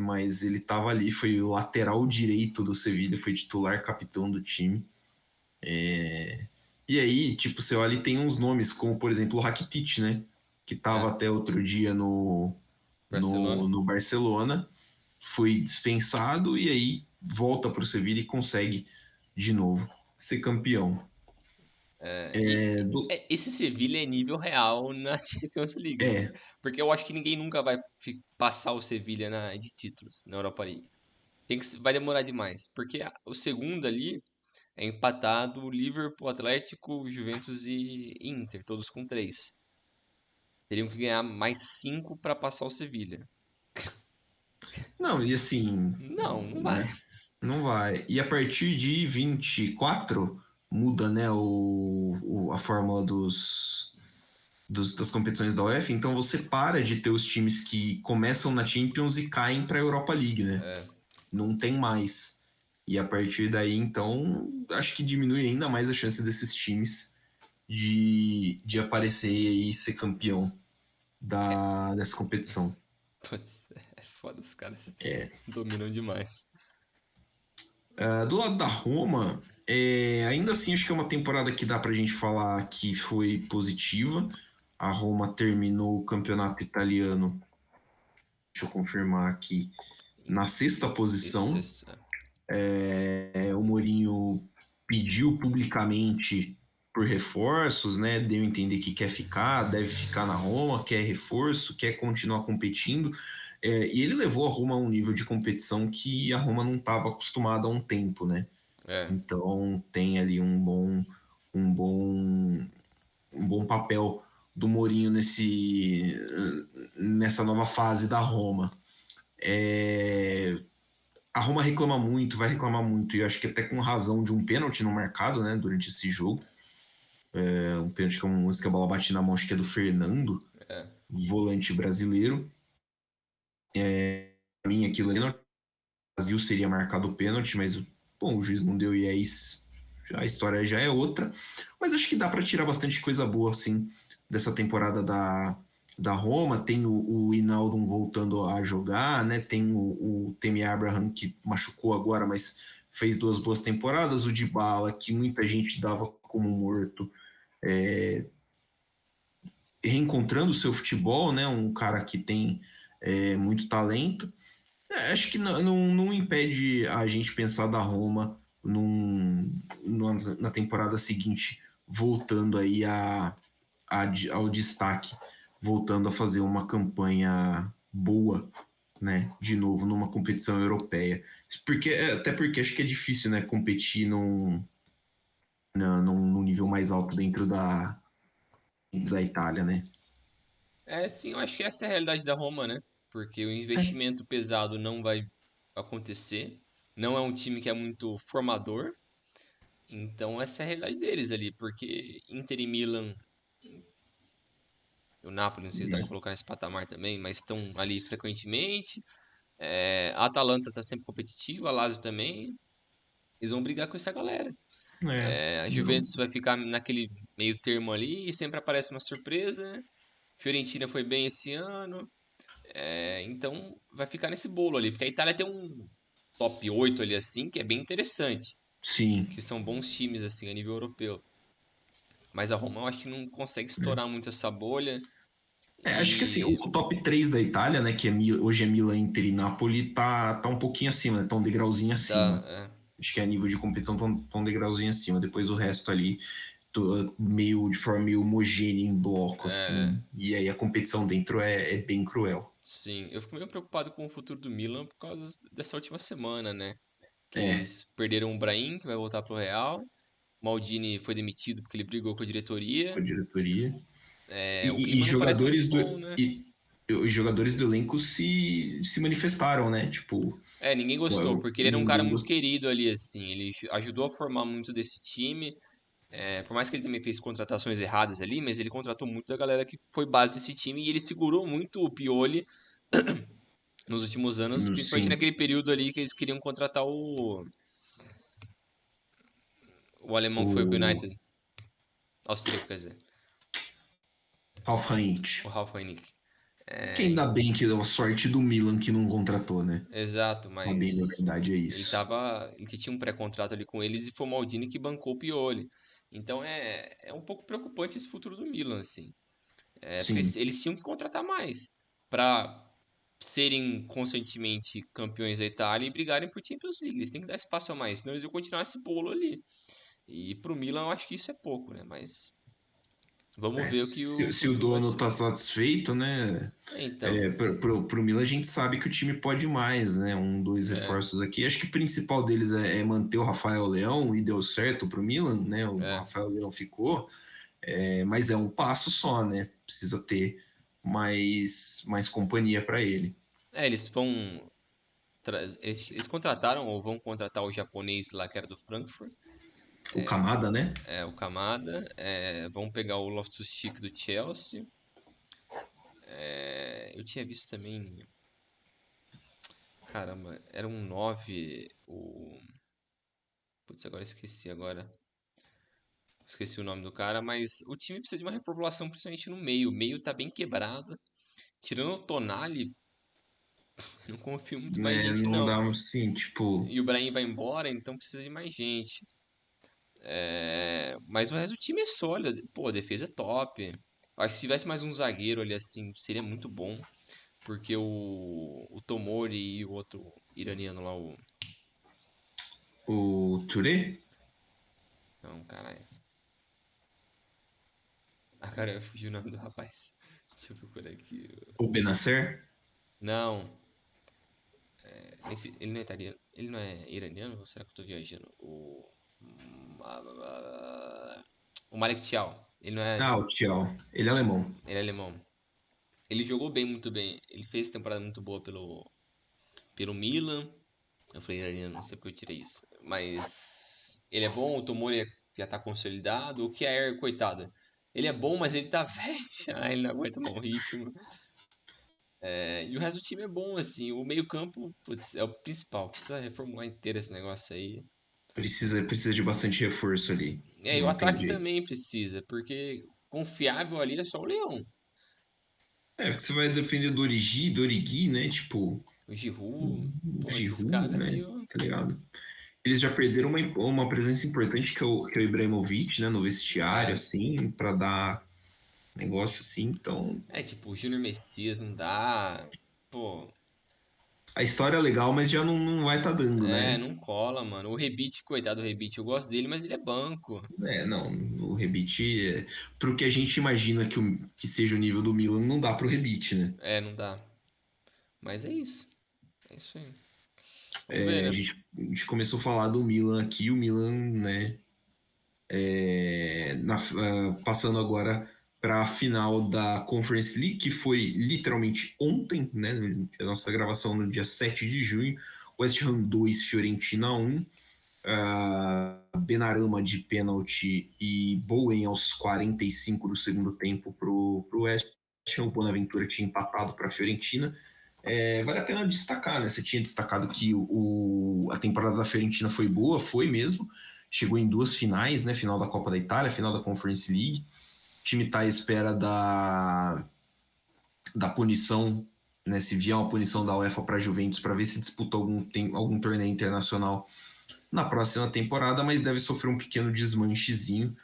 mas ele estava ali, foi o lateral direito do Sevilla, foi titular capitão do time. E aí, tipo, você olha e tem uns nomes, como por exemplo o Rakitic, né? Que estava É. até outro dia Barcelona. no Barcelona, foi dispensado e aí volta para o Sevilla e consegue de novo ser campeão. Esse Sevilha é nível real na Champions League, assim. É, Porque eu acho que ninguém nunca vai passar o Sevilha de títulos na Europa League. Vai demorar demais. Porque o segundo ali é empatado Liverpool, Atlético, Juventus e Inter, todos com 3. Teriam que ganhar mais 5 para passar o Sevilha. não, e assim, Não, não vai. né? Não vai. E a partir de 24 muda, né, a fórmula das competições da UEFA, então você para de ter os times que começam na Champions e caem para a Europa League, né? É, Não tem mais. E a partir daí, então, acho que diminui ainda mais a chance desses times de aparecer e ser campeão dessa competição. putz, é foda, os caras É. dominam demais. Do lado da Roma, ainda assim acho que é uma temporada que dá pra gente falar que foi positiva. A Roma terminou o campeonato italiano, deixa eu confirmar aqui, na sexta Isso, posição. isso. O Mourinho pediu publicamente por reforços, né? Deu a entender que quer ficar, deve ficar na Roma, quer reforço, quer continuar competindo. E ele levou a Roma a um nível de competição que a Roma não estava acostumada há um tempo, né? É. Então tem ali um bom, um bom papel do Mourinho nessa nova fase da Roma. A Roma reclama muito, vai reclamar muito, e eu acho que até com razão de um pênalti no mercado, né, durante esse jogo. Um pênalti que é uma música, a bola bate na mão, acho que é do Fernando, É. volante brasileiro. Pra mim, aquilo ali no Brasil seria marcado o pênalti, mas bom, o juiz não deu e é isso. A história já é outra. Mas acho que dá para tirar bastante coisa boa, assim, dessa temporada da Roma. Tem o Hinaldo voltando a jogar, né? Tem o Temi Abraham, que machucou agora, mas fez 2 boas temporadas. O Dybala, que muita gente dava como morto, reencontrando o seu futebol, né? Um cara que tem muito talento. Acho que não impede a gente pensar da Roma na temporada seguinte, voltando aí ao destaque, voltando a fazer uma campanha boa, né? De novo, numa competição europeia. Até porque acho que é difícil, né? Competir num nível mais alto dentro da Itália, né? Sim, eu acho que essa é a realidade da Roma, né? Porque o investimento pesado não vai acontecer. Não é um time que é muito formador. Então essa é a realidade deles ali, porque Inter e Milan, o Napoli, não sei se dá pra colocar nesse patamar também, mas estão ali frequentemente. A Atalanta tá sempre competitiva, a Lazio também. Eles vão brigar com essa galera. É, A não- Juventus vai ficar naquele meio termo ali e sempre aparece uma surpresa. Fiorentina foi bem esse ano. Então vai ficar nesse bolo ali, porque a Itália tem um top 8 ali assim, que é bem interessante, sim. que são bons times assim a nível europeu. Mas a Roma eu acho que não consegue estourar muito essa bolha Acho que assim, o e top 3 da Itália, né, que hoje é Milan, Inter e Napoli, tá um pouquinho acima, né, tá um degrauzinho dá, acima. Acho que a nível de competição tá um degrauzinho acima. Depois o resto ali, meio de forma meio homogênea em bloco, assim. E aí a competição dentro é bem cruel. sim, eu fico meio preocupado com o futuro do Milan por causa dessa última semana, né? Que É, eles perderam o Brahim, que vai voltar pro Real. Maldini foi demitido porque ele brigou com a diretoria. com a diretoria. O E clima não parece muito jogadores do. bom, né? E os jogadores do elenco se manifestaram, né? Tipo, Ninguém gostou, porque ele era um cara ninguém muito gostou. querido ali, assim. Ele ajudou a formar muito desse time. Por mais que ele também fez contratações erradas ali, mas ele contratou muito da galera que foi base desse time e ele segurou muito o Pioli nos últimos anos, principalmente Sim. naquele período ali que eles queriam contratar o alemão que foi pro O United, austríaco, quer dizer, Ralf o Rangnick. Ralf Rangnick. Que É, ainda bem que deu a sorte do Milan que não contratou, né? exato, A bem da mas verdade é isso. ele tinha um pré-contrato ali com eles e foi o Maldini que bancou o Pioli. Então é um pouco preocupante esse futuro do Milan, assim. Porque Sim. eles tinham que contratar mais para serem constantemente campeões da Itália e brigarem por Champions League. Eles têm que dar espaço a mais, senão eles vão continuar esse bolo ali. E pro Milan eu acho que isso é pouco, né? Mas vamos ver o que o Se o futuro vai dono tá ser. satisfeito, né? Então, Pro Milan a gente sabe que o time pode mais, né? Dois é, reforços aqui. Acho que o principal deles é manter o Rafael Leão e deu certo pro Milan, né? O é. Rafael Leão ficou, mas é um passo só, né? Precisa ter mais companhia para ele. Eles vão. Eles contrataram ou vão contratar o japonês lá que era do Frankfurt, O Kamada, né? o Kamada. Vão pegar o Loftus-Cheek do Chelsea. Eu tinha visto também. Caramba, era um 9 o. Putz, agora esqueci agora. Esqueci o nome do cara, mas o time precisa de uma reformulação, principalmente no meio. O meio tá bem quebrado. Tirando o Tonali, não confio muito mais em gente, Não não. dá assim, tipo. E o Brahim vai embora, então precisa de mais gente. Mas o resto do time é sólido. Pô, a defesa é top. Acho que se tivesse mais um zagueiro ali assim, seria muito bom. Porque o Tomori e o outro iraniano lá, o. O Touré, Não, caralho. Cara, eu fugi o nome do rapaz. Deixa eu procurar aqui. o Benacer, Não, ele não é italiano. Ele não é iraniano? Ou será que eu tô viajando? O Malik Thiaw. Ele não é. o Thiaw, ele é alemão. Ele é alemão. Ele jogou bem, muito bem. Ele fez temporada muito boa pelo Milan. Eu falei iraniano, não sei porque eu tirei isso. Mas ele é bom, o Tomori já tá consolidado. O Kjaer, coitado. Ele é bom, mas ele tá velho já, ele não aguenta mais o ritmo. E o resto do time é bom, assim. O meio-campo, putz, é o principal. Precisa reformular inteiro esse negócio aí. Precisa de bastante reforço ali. E o Não tem ataque jeito. também precisa, porque confiável ali é só o Leão. Porque você vai depender do Origi, né? Tipo, O Giroud, o pô, esses Giroud, caras é né? meio. Tá ligado? Eles já perderam uma presença importante que é o Ibrahimovic, né? No vestiário, É, assim, pra dar negócio assim. Então, tipo, o Júnior Messias não dá. Pô, a história é legal, mas já não vai estar dando, né? não cola, mano. O Rebite, coitado do Rebite, eu gosto dele, mas ele é banco. Não, o Rebite, pro que a gente imagina que seja o nível do Milan, não dá pro Rebite, né? Não dá. Mas é isso. É isso aí. Vamos ver, né? A gente começou a falar do Milan aqui, o Milan, né? Passando agora para a final da Conference League, que foi literalmente ontem, né? A nossa gravação no dia 7 de junho. West Ham 2, Fiorentina 1. Benarama de pênalti e Bowen aos 45 do segundo tempo para o West Ham. O Bonaventura tinha empatado para a Fiorentina. Vale a pena destacar, né? Você tinha destacado que a temporada da Fiorentina foi boa, foi mesmo. Chegou em 2 finais, né? Final da Copa da Itália, final da Conference League. O time está à espera da punição, né? Se vier uma punição da UEFA para a Juventus, para ver se disputa algum torneio internacional na próxima temporada, mas deve sofrer um pequeno desmanchezinho.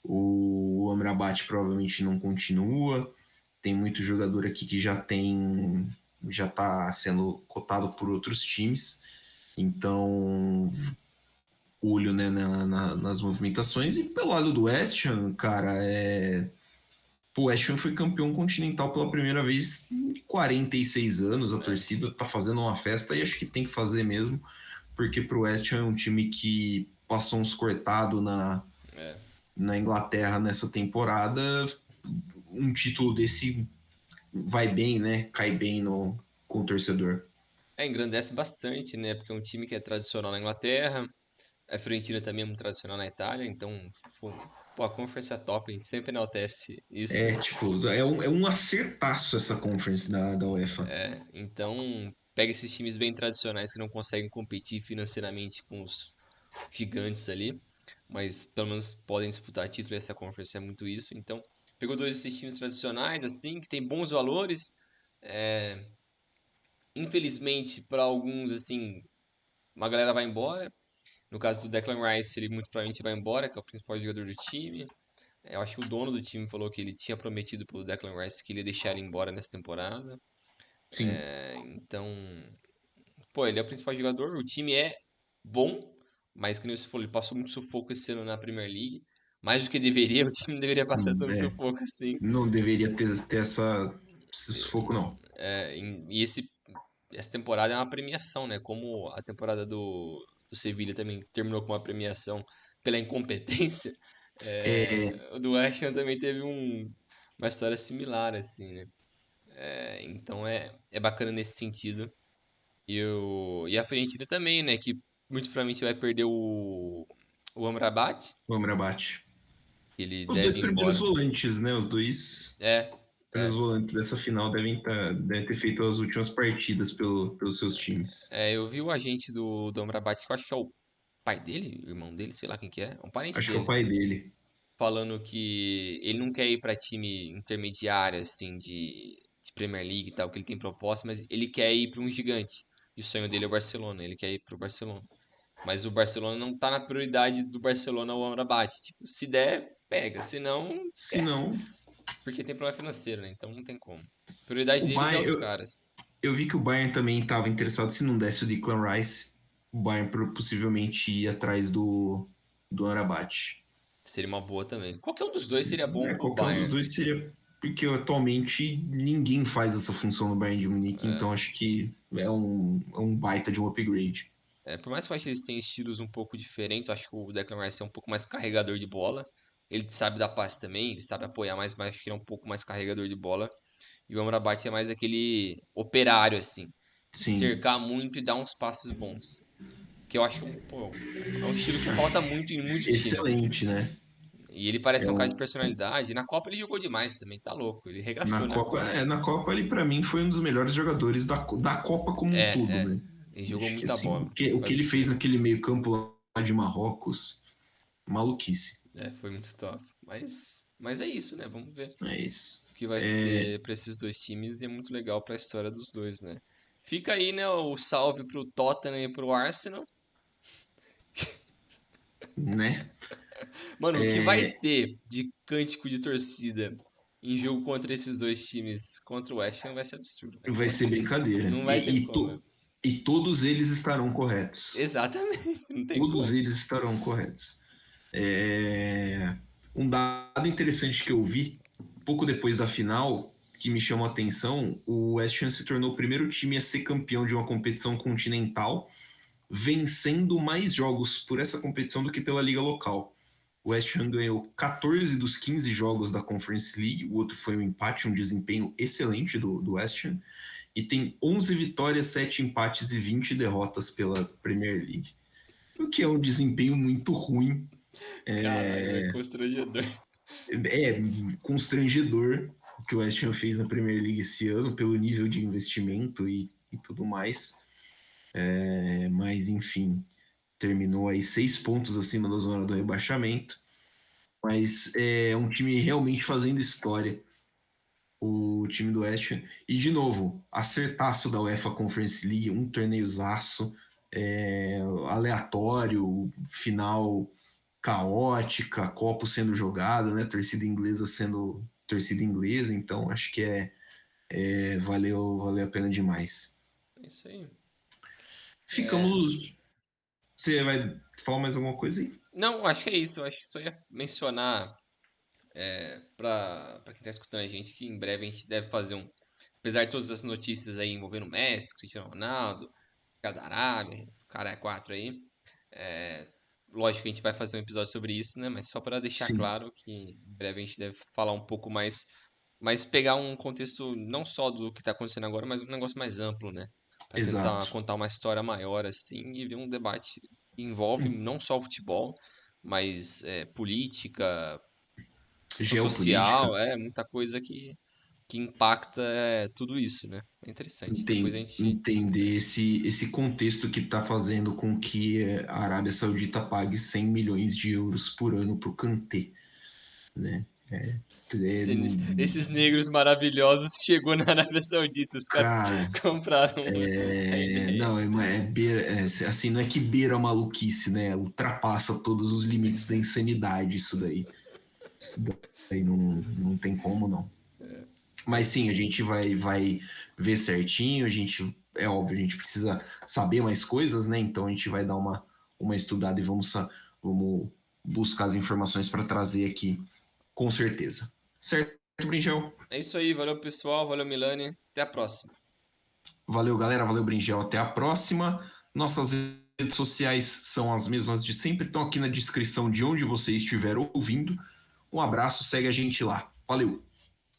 O Amrabat provavelmente não continua. Tem muito jogador aqui que já está sendo cotado por outros times. Então, olho, né, nas movimentações. E pelo lado do West Ham, cara, o West Ham foi campeão continental pela primeira vez em 46 anos. A torcida tá fazendo uma festa e acho que tem que fazer mesmo, porque pro West Ham é um time que passou uns cortados na Inglaterra nessa temporada. Um título desse vai bem, né? Cai bem com o torcedor. Engrandece bastante, né? Porque é um time que é tradicional na Inglaterra, a Fiorentina também é muito tradicional na Itália, então, pô, a Conference é top, a gente sempre enaltece isso. É um acertaço essa Conference da UEFA. Então, pega esses times bem tradicionais que não conseguem competir financeiramente com os gigantes ali, mas pelo menos podem disputar título e essa Conference é muito isso. Então, pegou dois desses times tradicionais, assim, que tem bons valores. É, infelizmente, para alguns, assim, uma galera vai embora. No caso do Declan Rice, ele muito provavelmente vai embora, que é o principal jogador do time. Eu acho que o dono do time falou que ele tinha prometido pro Declan Rice que ele ia deixar ele embora nessa temporada. Sim. Então, pô, ele é o principal jogador, o time é bom, mas que nem você falou, ele passou muito sufoco esse ano na Premier League. Mais do que deveria, o time não deveria passar tanto É, sufoco assim. não deveria ter esse sufoco, não. E essa temporada é uma premiação, né? Como a temporada do Sevilla também terminou com uma premiação pela incompetência, o do West Ham também teve uma história similar, assim, né? Então é bacana nesse sentido. E a Fiorentina também, né? Que muito provavelmente vai perder o Amrabat. O Amrabat. Ele Os dois deve ir primeiros embora. volantes, né? Os dois É, primeiros é. volantes dessa final devem ter feito as últimas partidas pelos seus times. Eu vi o agente do Amrabat, que eu acho que é o pai dele, o irmão dele, sei lá quem que é um parente Acho que é o dele, pai dele. falando que ele não quer ir pra time intermediário, assim, de Premier League e tal, que ele tem proposta, mas ele quer ir pra um gigante. E o sonho dele é o Barcelona, ele quer ir pro Barcelona. Mas o Barcelona não tá na prioridade do Barcelona o Amrabat. Tipo, se der, pega, se não, Se esquece. não, Porque tem problema financeiro, né? Então não tem como. A prioridade o deles é Bayern, os caras. eu vi que o Bayern também estava interessado, se não desse o Declan Rice, o Bayern possivelmente ia atrás do Amrabat. Seria uma boa também. Qualquer um dos dois seria bom pro Qualquer um dos Bayern. dois seria. Porque atualmente ninguém faz essa função no Bayern de Munique, então acho que é um baita de um upgrade. Por mais que eu ache que eles tenham estilos um pouco diferentes, eu acho que o Declan Rice é um pouco mais carregador de bola. Ele sabe dar passe também, ele sabe apoiar mais, mas acho que ele é um pouco mais carregador de bola. E o Amrabat é mais aquele operário, assim, de Sim, cercar muito e dar uns passes bons. Que eu acho que, pô, é um estilo que falta muito em muito time. excelente, né? E ele É parece um cara de o, personalidade. E na Copa ele jogou demais também, tá louco. Ele regaçou na Copa. Na Copa ele para mim foi um dos melhores jogadores da Copa como um todo, né? Ele jogou Acho que muita assim, bola. o Foi que ele fez absurdo. naquele meio-campo lá de Marrocos, maluquice. Foi muito top. Mas é isso, né? Vamos ver É isso. o que vai É, ser para esses dois times e é muito legal para a história dos dois, né? Fica aí, né, o salve pro Tottenham e pro Arsenal. né? Mano, o que vai É, ter de cântico de torcida em jogo contra esses dois times, contra o West Ham, vai ser absurdo, velho. vai ser brincadeira. Não vai ter como. E todos eles estarão corretos. Exatamente, não tem Todos como. eles estarão corretos. É, um dado interessante que eu vi pouco depois da final, que me chamou a atenção, o West Ham se tornou o primeiro time a ser campeão de uma competição continental, vencendo mais jogos por essa competição do que pela liga local. O West Ham ganhou 14 dos 15 jogos da Conference League, o outro foi um empate, um desempenho excelente do West Ham, e tem 11 vitórias, 7 empates e 20 derrotas pela Premier League. o que é um desempenho muito ruim. Caralho, é constrangedor. É constrangedor o que o West Ham fez na Premier League esse ano, pelo nível de investimento e tudo mais. Mas, enfim, terminou aí 6 pontos acima da zona do rebaixamento. Mas é um time realmente fazendo história, o time do West Ham. E, de novo, acertaço da UEFA Conference League, um torneiozaço, aleatório, final caótica, copo sendo jogado, né? Torcida inglesa sendo torcida inglesa, então acho que valeu a pena demais. É isso aí. Ficamos. Você vai falar mais alguma coisa aí? Não, acho que é isso. Eu acho que só ia mencionar pra quem tá escutando a gente que em breve a gente deve fazer um. Apesar de todas as notícias aí envolvendo o Messi, Cristiano Ronaldo, cara da Arábia, cara é 4 aí. É, lógico que a gente vai fazer um episódio sobre isso, né? Mas só para deixar Sim, claro que em breve a gente deve falar um pouco mais, mas pegar um contexto não só do que tá acontecendo agora, mas um negócio mais amplo, né? Para tentar exato. contar uma história maior assim e ver um debate que envolve não só o futebol, mas política, questão Geopolítica, social, muita coisa que impacta tudo isso, né? É interessante. Depois a gente. entender esse contexto que está fazendo com que a Arábia Saudita pague 100 milhões de euros por ano para o Kanté, né? Esses negros maravilhosos chegou na Arábia Saudita, os caras Cara, compraram a ideia. não, assim, não é que beira a maluquice, né? Ultrapassa todos os limites da insanidade isso daí. Isso daí não tem como, não. Mas Mas sim, a gente vai ver certinho, é óbvio, a gente precisa saber mais coisas, né? Então a gente vai dar uma estudada e vamos buscar as informações para trazer aqui, com certeza. Certo, Bringel? é isso aí, valeu pessoal, valeu Milani, até a próxima. Valeu, galera, valeu, Bringel, até a próxima. Nossas redes sociais são as mesmas de sempre, estão aqui na descrição de onde você estiver ouvindo. Um abraço, segue a gente lá. Valeu!